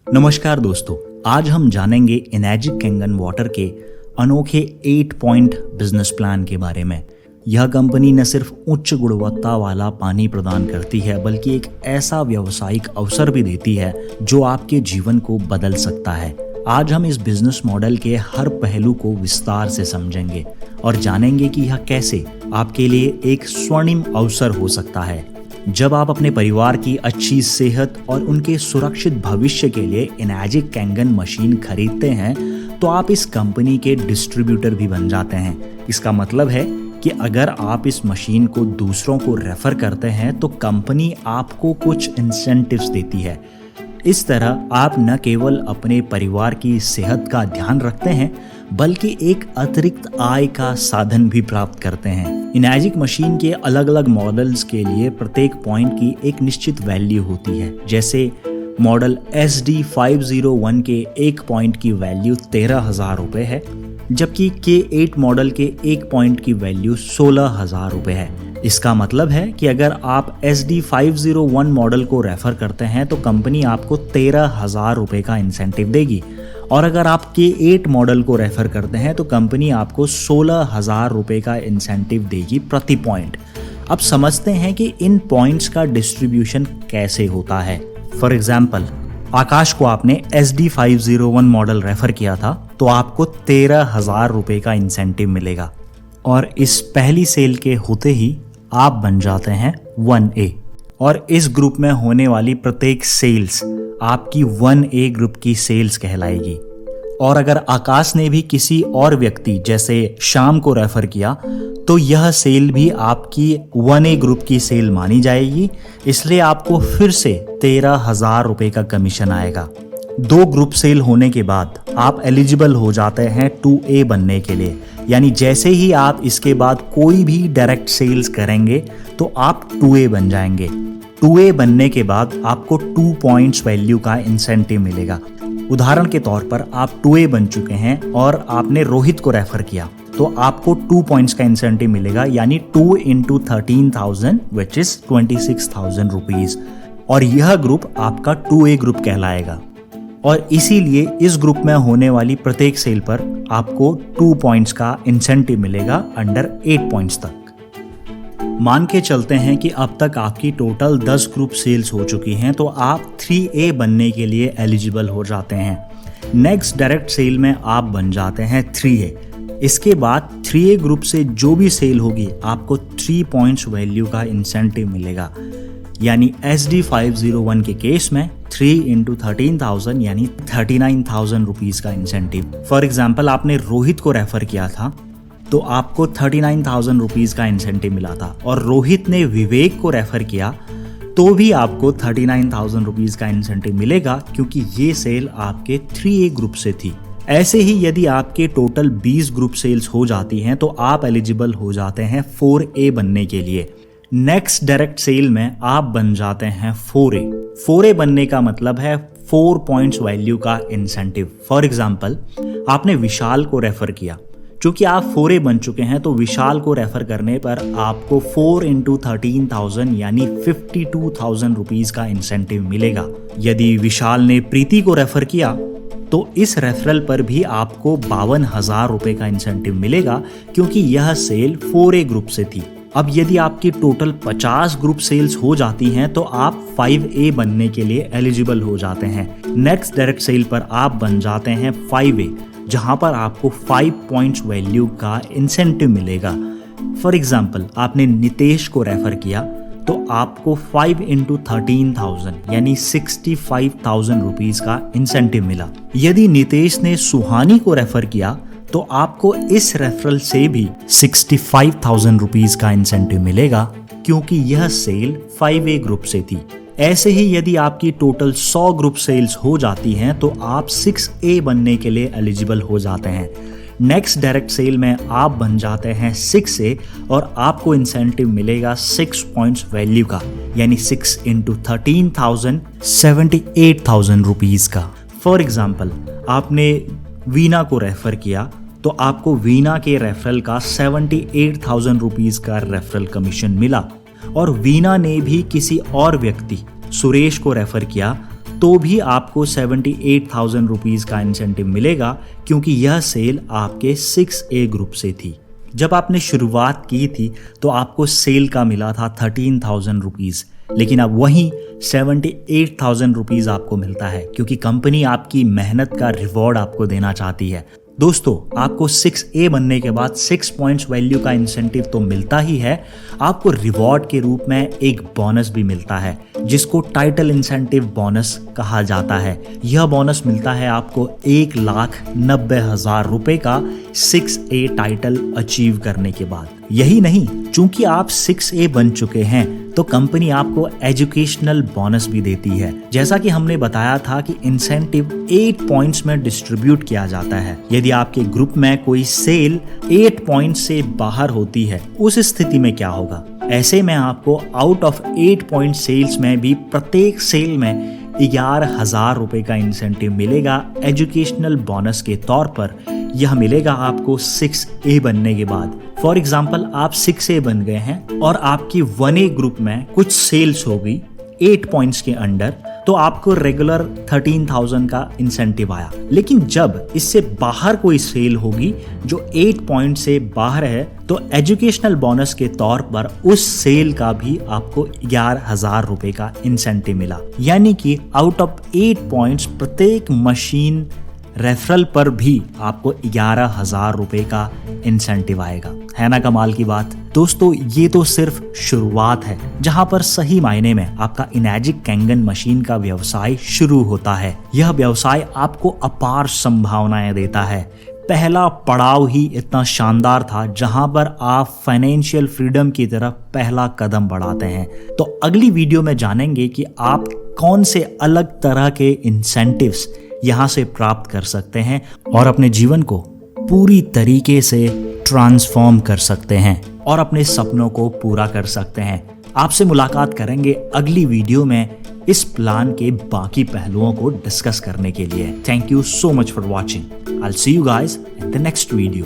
नमस्कार दोस्तों, आज हम जानेंगे एनर्जिक कैंगन वाटर के अनोखे 8 पॉइंट बिजनेस प्लान के बारे में। यह कंपनी न सिर्फ उच्च गुणवत्ता वाला पानी प्रदान करती है बल्कि एक ऐसा व्यावसायिक अवसर भी देती है जो आपके जीवन को बदल सकता है। आज हम इस बिजनेस मॉडल के हर पहलू को विस्तार से समझेंगे और जानेंगे कि यह कैसे आपके लिए एक स्वर्णिम अवसर हो सकता है। जब आप अपने परिवार की अच्छी सेहत और उनके सुरक्षित भविष्य के लिए एनर्जिक कैंगन मशीन खरीदते हैं तो आप इस कंपनी के डिस्ट्रीब्यूटर भी बन जाते हैं। इसका मतलब है कि अगर आप इस मशीन को दूसरों को रेफर करते हैं तो कंपनी आपको कुछ इंसेंटिव्स देती है। इस तरह आप न केवल अपने परिवार की सेहत का ध्यान रखते हैं बल्कि एक अतिरिक्त आय का साधन भी प्राप्त करते हैं। एनर्जिक मशीन के अलग अलग मॉडल्स के लिए प्रत्येक पॉइंट की एक निश्चित वैल्यू होती है। जैसे मॉडल SD501 के एक पॉइंट की वैल्यू 13,000 रुपये है, जबकि K8 मॉडल के एक पॉइंट की वैल्यू 16,000 रुपये है। इसका मतलब है कि अगर आप SD501 मॉडल को रेफर करते हैं तो कंपनी आपको 13,000 रुपये का इंसेंटिव देगी, और अगर आप K8 मॉडल को रेफर करते हैं तो कंपनी आपको 16,000 रुपये का इंसेंटिव देगी प्रति पॉइंट। अब समझते हैं कि इन पॉइंट्स का डिस्ट्रीब्यूशन कैसे होता है। फॉर एग्जाम्पल, आकाश को आपने SD501 मॉडल रेफर किया था तो आपको 13,000 रुपये का इंसेंटिव मिलेगा, और इस पहली सेल के होते ही आप बन जाते हैं 1A, और इस ग्रुप में होने वाली प्रत्येक सेल्स आपकी 1A ग्रुप की सेल्स कहलाएगी। और अगर आकाश ने भी किसी और व्यक्ति जैसे श्याम को रेफर किया तो यह सेल भी आपकी 1A ग्रुप की सेल मानी जाएगी, इसलिए आपको फिर से 13,000 रुपये का कमीशन आएगा। 2 ग्रुप सेल होने के बाद आप एलिजिबल हो जाते हैं 2A बनने के लिए, यानी जैसे ही आप इसके बाद कोई भी डायरेक्ट सेल्स करेंगे तो आप 2A बन जाएंगे। 2A बनने के बाद आपको 2 पॉइंट्स वैल्यू का इंसेंटिव मिलेगा। उदाहरण के तौर पर आप 2A बन चुके हैं और आपने रोहित को रेफर किया तो आपको 2 पॉइंट्स का इंसेंटिव मिलेगा, यानी 2 into 13,000 विच इज 26,000 रुपीज, और यह ग्रुप आपका 2A ग्रुप कहलाएगा। और इसीलिए इस ग्रुप में होने वाली प्रत्येक सेल पर आपको 2 पॉइंट्स का इंसेंटिव मिलेगा अंडर 8 पॉइंट्स तक। मान के चलते हैं कि अब तक आपकी टोटल 10 ग्रुप सेल्स हो चुकी हैं तो आप 3A बनने के लिए एलिजिबल हो जाते हैं। नेक्स्ट डायरेक्ट सेल में आप बन जाते हैं 3A। इसके बाद 3A ग्रुप से जो भी सेल होगी आपको 3 पॉइंट्स वैल्यू का इंसेंटिव मिलेगा, यानी SD501 के केस में 3 into 13,000 यानी 39,000 रुपीज का इंसेंटिव। फॉर एग्जाम्पल, आपने रोहित को रेफर किया था तो आपको 39,000 रुपीज का इंसेंटिव मिला था, और रोहित ने विवेक को रेफर किया तो भी आपको 39,000 रुपीज का इंसेंटिव मिलेगा, क्योंकि ये सेल आपके 3A ग्रुप से थी। ऐसे ही यदि आपके टोटल 20 ग्रुप सेल्स हो जाती हैं तो आप एलिजिबल हो जाते हैं 4A बनने के लिए। नेक्स्ट डायरेक्ट सेल में आप बन जाते हैं 4A। 4A बनने का मतलब है 4 पॉइंट्स वैल्यू का इंसेंटिव। फॉर एग्जाम्पल, आपने विशाल को रेफर किया, चूंकि आप 4A बन चुके हैं तो विशाल को रेफर करने पर आपको 4 into 13,000 यानी 52,000 रुपीज का इंसेंटिव मिलेगा। यदि विशाल ने प्रीति को रेफर किया तो इस रेफरल पर भी आपको 52,000 रुपये का इंसेंटिव मिलेगा, क्योंकि यह सेल 4A ग्रुप से थी। अब यदि आपकी टोटल 50 ग्रुप सेल्स हो जाती हैं तो आप 5A बनने के लिए एलिजिबल हो जाते हैं। नेक्स्ट डायरेक्ट सेल पर आप बन जाते हैं 5A, जहां पर आपको 5 पॉइंट्स वैल्यू का इंसेंटिव मिलेगा। फॉर एग्जाम्पल, आपने नितेश को रेफर किया तो आपको 5 into 13,000 यानी 65,000 रुपीज का इंसेंटिव मिला। यदि नितेश ने सुहानी को रेफर किया तो आपको इस रेफरल से भी 65,000 रुपीज का इंसेंटिव मिलेगा, क्योंकि यह सेल 5A ग्रुप से थी। ऐसे ही यदि आपकी टोटल 100 ग्रुप सेल्स हो जाती हैं तो आप 6A बनने के लिए एलिजिबल हो जाते हैं। नेक्स्ट डायरेक्ट सेल में आप बन जाते हैं 6A, और आपको इंसेंटिव मिलेगा 6 पॉइंट्स वैल्यू का, यानी 6 into 13,000 78,000 रुपीज का। फॉर एग्जाम्पल, आपने वीना को रेफर किया तो आपको वीना के रेफरल का 78,000 रुपीज का रेफरल कमीशन मिला, और वीना ने भी किसी और व्यक्ति सुरेश को रेफर किया तो भी आपको 78,000 रुपीज़ का इंसेंटिव मिलेगा, क्योंकि यह सेल आपके 6A ग्रुप से थी। जब आपने शुरुआत की थी तो आपको सेल का मिला था 13,000 रुपीज़, लेकिन अब वहीं 78,000 रुपीज़ आपको मिलता है, क्योंकि कंपनी आपकी मेहनत का रिवॉर्ड आपको देना चाहती है। दोस्तों, आपको 6A बनने के बाद 6 पॉइंट्स वैल्यू का इंसेंटिव तो मिलता ही है, आपको रिवॉर्ड के रूप में एक बोनस भी मिलता है, जिसको टाइटल इंसेंटिव बोनस कहा जाता है। यह बोनस मिलता है आपको 1,90,000 रुपए का 6A टाइटल अचीव करने के बाद। यही नहीं, चूंकि आप 6A बन चुके हैं तो कंपनी आपको एजुकेशनल बोनस भी देती है। जैसा कि हमने बताया था कि इंसेंटिव 8 पॉइंट्स में डिस्ट्रीब्यूट किया जाता है। यदि आपके ग्रुप में कोई सेल 8 पॉइंट्स से बाहर होती है, उस स्थिति में क्या होगा? ऐसे में आपको आउट ऑफ 8 पॉइंट सेल्स में भी प्रत्येक सेल में 11,000 रुपए का इंसेंटिव मिलेगा एजुकेशनल बोनस के तौर पर। यह मिलेगा आपको 6A बनने के बाद। फॉर एग्जाम्पल, आप 6A बन गए हैं और आपकी 1A ग्रुप में कुछ सेल्स हो गई 8 पॉइंट्स के अंडर, तो आपको रेगुलर 13,000 का इंसेंटिव आया। लेकिन जब इससे बाहर कोई सेल होगी जो 8 पॉइंट से बाहर है, तो एजुकेशनल बोनस के तौर पर उस सेल का भी आपको 11,000 रुपए का इंसेंटिव मिला। यानी कि आउट ऑफ 8 पॉइंट्स प्रत्येक मशीन रेफरल पर भी आपको 11,000 रुपए का इंसेंटिव आएगा। है ना कमाल की बात? दोस्तों, ये तो सिर्फ शुरुआत है, जहां पर सही मायने में आपका इनर्जिक कैंगन मशीन का व्यवसाय शुरू होता है। यह व्यवसाय आपको अपार संभावनाएं देता है। पहला पड़ाव ही इतना शानदार था जहां पर आप फाइनेंशियल फ्रीडम की तरफ पहला कदम बढ़ाते हैं। तो अगली वीडियो में जानेंगे कि आप कौन से अलग तरह के इंसेंटिव्स यहां से प्राप्त कर सकते हैं और अपने जीवन को पूरी तरीके से ट्रांसफॉर्म कर सकते हैं और अपने सपनों को पूरा कर सकते हैं। आपसे मुलाकात करेंगे अगली वीडियो में इस प्लान के बाकी पहलुओं को डिस्कस करने के लिए। Thank you so much for watching. I will see you guys in the next video.